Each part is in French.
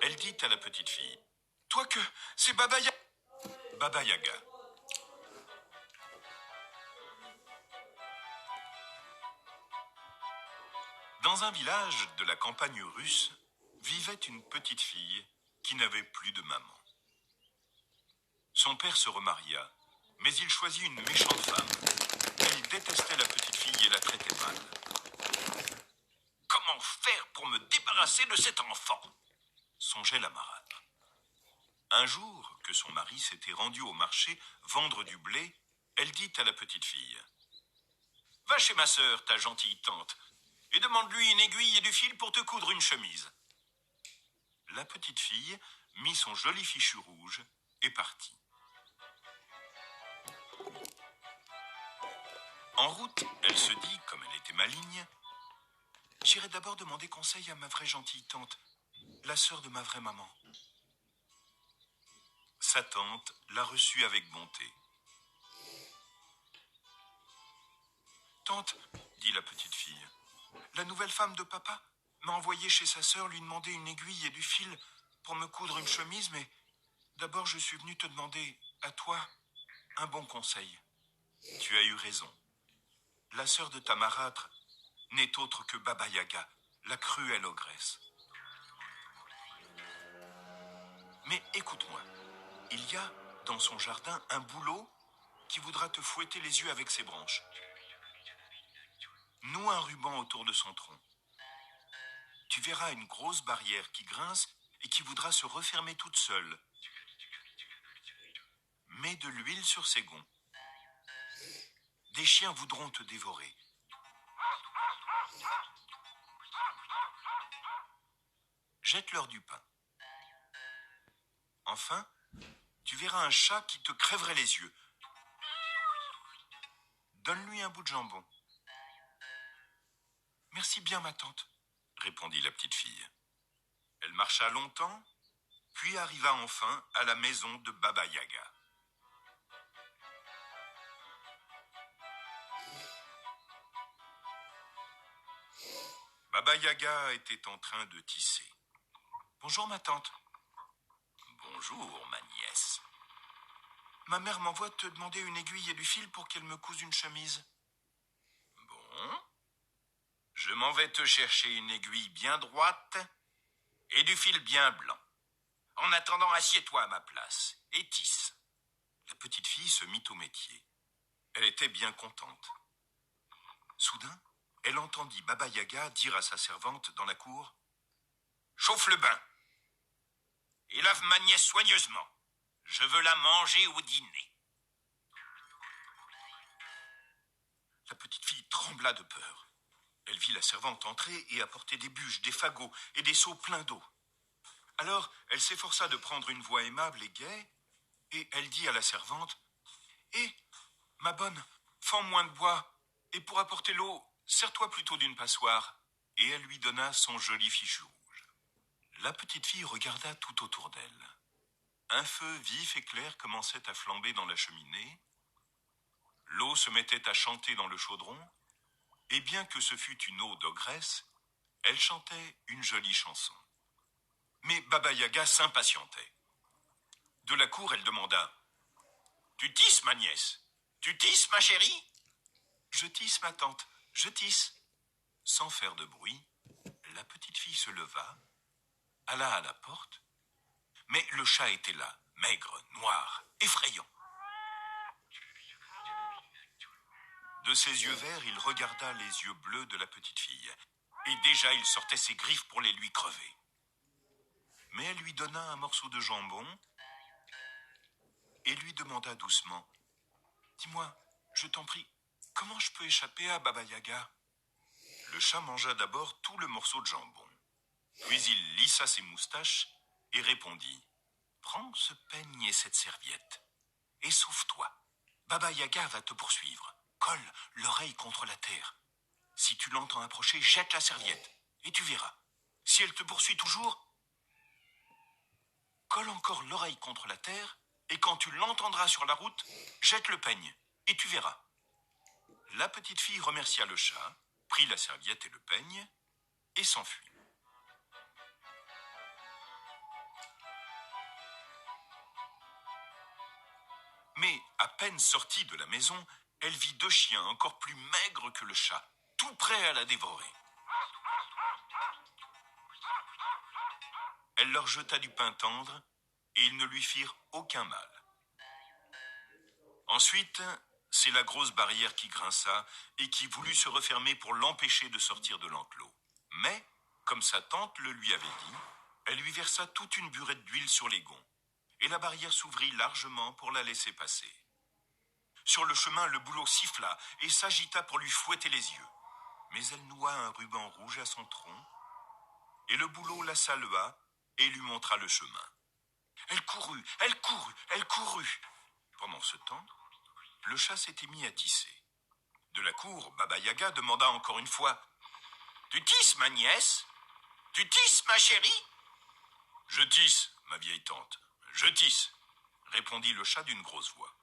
Elle dit à la petite fille: Toi que c'est Baba Yaga. Baba Yaga. Dans un village de la campagne russe vivait une petite fille qui n'avait plus de maman. Son père se remaria, mais il choisit une méchante femme. Elle détestait la petite fille et la traitait mal. Comment faire pour me débarrasser de cet enfant? Songeait la marâtre. Un jour, que son mari s'était rendu au marché vendre du blé, elle dit à la petite fille: Va chez ma sœur, ta gentille tante, et demande-lui une aiguille et du fil pour te coudre une chemise. La petite fille mit son joli fichu rouge et partit. En route, elle se dit, comme elle était maligne: J'irai d'abord demander conseil à ma vraie gentille tante, la sœur de ma vraie maman. Sa tante la reçut avec bonté. Tante, dit la petite fille, la nouvelle femme de papa m'a envoyé chez sa sœur lui demander une aiguille et du fil pour me coudre une chemise, mais d'abord je suis venue te demander, à toi, un bon conseil. Tu as eu raison. La sœur de ta marâtre n'est autre que Baba Yaga, la cruelle ogresse. Mais écoute-moi, il y a dans son jardin un bouleau qui voudra te fouetter les yeux avec ses branches. Noue un ruban autour de son tronc. Tu verras une grosse barrière qui grince et qui voudra se refermer toute seule. Mets de l'huile sur ses gonds. Des chiens voudront te dévorer. Jette-leur du pain. Enfin, tu verras un chat qui te crèverait les yeux. Donne-lui un bout de jambon. Merci bien, ma tante, répondit la petite fille. Elle marcha longtemps, puis arriva enfin à la maison de Baba Yaga. Baba Yaga était en train de tisser. Bonjour, ma tante. Bonjour, ma nièce. Ma mère m'envoie te demander une aiguille et du fil pour qu'elle me couse une chemise. Bon. Je m'en vais te chercher une aiguille bien droite et du fil bien blanc. En attendant, assieds-toi à ma place et tisse. La petite fille se mit au métier. Elle était bien contente. Soudain, elle entendit Baba Yaga dire à sa servante dans la cour: Chauffe le bain et lave ma nièce soigneusement. Je veux la manger au dîner. La petite fille trembla de peur. Elle vit la servante entrer et apporter des bûches, des fagots et des seaux pleins d'eau. Alors, elle s'efforça de prendre une voix aimable et gaie, et elle dit à la servante: ma bonne, fends moins de bois, et pour apporter l'eau, sers-toi plutôt d'une passoire. Et elle lui donna son joli fichu rouge. La petite fille regarda tout autour d'elle. Un feu vif et clair commençait à flamber dans la cheminée. L'eau se mettait à chanter dans le chaudron, et bien que ce fût une eau d'ogresse, elle chantait une jolie chanson. Mais Baba Yaga s'impatientait. De la cour, elle demanda: Tu tisses, ma nièce? Tu tisses, ma chérie? Je tisse, ma tante, je tisse. Sans faire de bruit, la petite fille se leva, alla à la porte, mais le chat était là, maigre, noir, effrayant. De ses yeux verts, il regarda les yeux bleus de la petite fille, et déjà il sortait ses griffes pour les lui crever. Mais elle lui donna un morceau de jambon et lui demanda doucement: Dis-moi, je t'en prie, comment je peux échapper à Baba Yaga? Le chat mangea d'abord tout le morceau de jambon. Puis il lissa ses moustaches et répondit: Prends ce peigne et cette serviette et sauve-toi. Baba Yaga va te poursuivre. Colle l'oreille contre la terre. Si tu l'entends approcher, jette la serviette et tu verras. Si elle te poursuit toujours, colle encore l'oreille contre la terre et quand tu l'entendras sur la route, jette le peigne et tu verras. La petite fille remercia le chat, prit la serviette et le peigne et s'enfuit. Mais à peine sortie de la maison, elle vit 2 chiens encore plus maigres que le chat, tout prêts à la dévorer. Elle leur jeta du pain tendre et ils ne lui firent aucun mal. Ensuite, c'est la grosse barrière qui grinça et qui voulut se refermer pour l'empêcher de sortir de l'enclos. Mais, comme sa tante le lui avait dit, elle lui versa toute une burette d'huile sur les gonds et la barrière s'ouvrit largement pour la laisser passer. Sur le chemin, le bouleau siffla et s'agita pour lui fouetter les yeux. Mais elle noua un ruban rouge à son tronc et le bouleau la salua et lui montra le chemin. Elle courut, elle courut, elle courut. Pendant ce temps, le chat s'était mis à tisser. De la cour, Baba Yaga demanda encore une fois « Tu tisses, ma nièce? Tu tisses, ma chérie ?»« Je tisse, ma vieille tante, je tisse, » répondit le chat d'une grosse voix.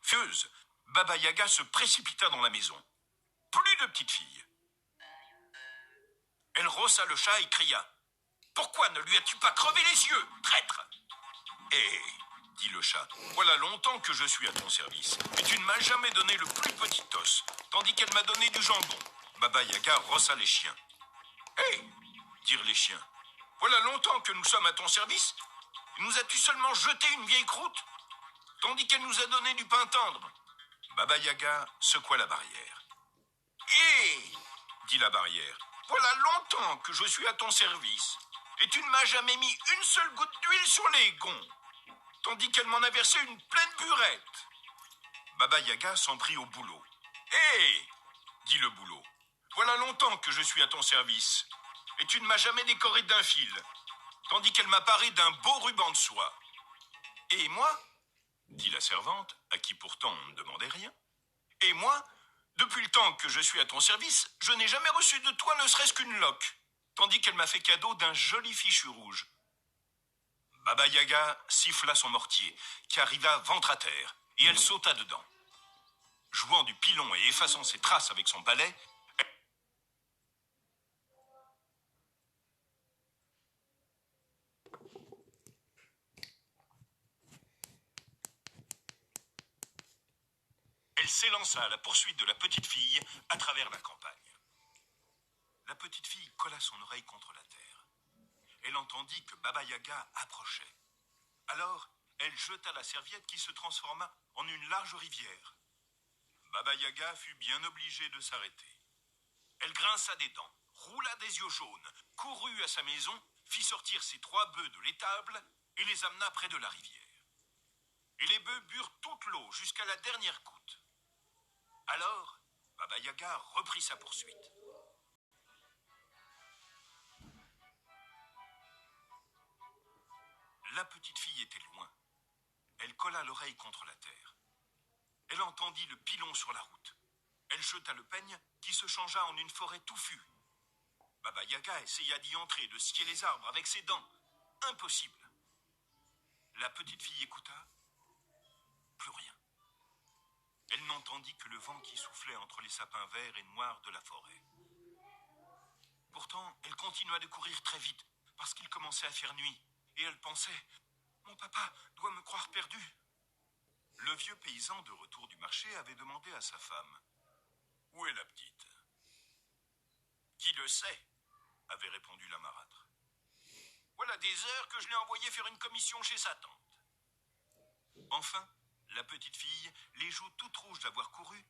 Furieuse, Baba Yaga se précipita dans la maison. Plus de petite fille. Elle rossa le chat et cria « Pourquoi ne lui as-tu pas crevé les yeux, traître ?» « Eh, dit le chat, voilà longtemps que je suis à ton service, et tu ne m'as jamais donné le plus petit os, tandis qu'elle m'a donné du jambon. » Baba Yaga rossa les chiens. « Eh, dirent les chiens, voilà longtemps que nous sommes à ton service, et nous as-tu seulement jeté une vieille croûte, tandis qu'elle nous a donné du pain tendre. » Baba Yaga secoua la barrière. « Eh, dit la barrière, voilà longtemps que je suis à ton service, et tu ne m'as jamais mis une seule goutte d'huile sur les gonds, tandis qu'elle m'en a versé une pleine burette. » Baba Yaga s'en prit au bouleau. « Hé, dit le bouleau, voilà longtemps que je suis à ton service, et tu ne m'as jamais décoré d'un fil, tandis qu'elle m'a paré d'un beau ruban de soie. »« Et moi, dit la servante, à qui pourtant on ne demandait rien, et moi, depuis le temps que je suis à ton service, je n'ai jamais reçu de toi ne serait-ce qu'une loque, tandis qu'elle m'a fait cadeau d'un joli fichu rouge. » Baba Yaga siffla son mortier, qui arriva ventre à terre, et elle sauta dedans. Jouant du pilon et effaçant ses traces avec son balai, elle s'élança à la poursuite de la petite fille à travers la campagne. La petite fille colla son oreille contre la terre. Elle entendit que Baba Yaga approchait. Alors, elle jeta la serviette qui se transforma en une large rivière. Baba Yaga fut bien obligée de s'arrêter. Elle grinça des dents, roula des yeux jaunes, courut à sa maison, fit sortir ses 3 bœufs de l'étable et les amena près de la rivière. Et les bœufs burent toute l'eau jusqu'à la dernière goutte. Alors, Baba Yaga reprit sa poursuite. La petite fille était loin. Elle colla l'oreille contre la terre. Elle entendit le pilon sur la route. Elle jeta le peigne qui se changea en une forêt touffue. Baba Yaga essaya d'y entrer, de scier les arbres avec ses dents. Impossible. La petite fille écouta. Plus rien. Elle n'entendit que le vent qui soufflait entre les sapins verts et noirs de la forêt. Pourtant, elle continua de courir très vite, parce qu'il commençait à faire nuit, et elle pensait « Mon papa doit me croire perdu. » Le vieux paysan de retour du marché avait demandé à sa femme « Où est la petite ?»« Qui le sait ?» avait répondu la marâtre. « Voilà des heures que je l'ai envoyé faire une commission chez sa tante. » Enfin, la petite fille, les joues toutes rouges d'avoir couru,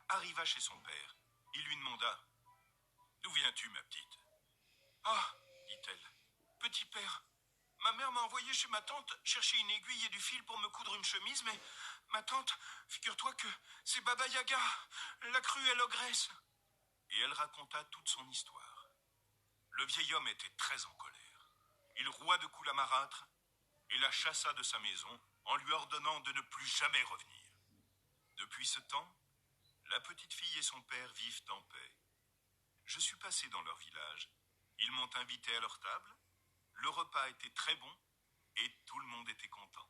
arriva chez son père. Il lui demanda « D'où viens-tu, ma petite ?»« Ah, dit-elle, petit père, ma mère m'a envoyé chez ma tante chercher une aiguille et du fil pour me coudre une chemise, mais ma tante, figure-toi que c'est Baba Yaga, la cruelle ogresse. » Et elle raconta toute son histoire. Le vieil homme était très en colère. Il roua de coups la marâtre et la chassa de sa maison en lui ordonnant de ne plus jamais revenir. Depuis ce temps, la petite fille et son père vivent en paix. Je suis passé dans leur village. Ils m'ont invité à leur table. Le repas était très bon et tout le monde était content.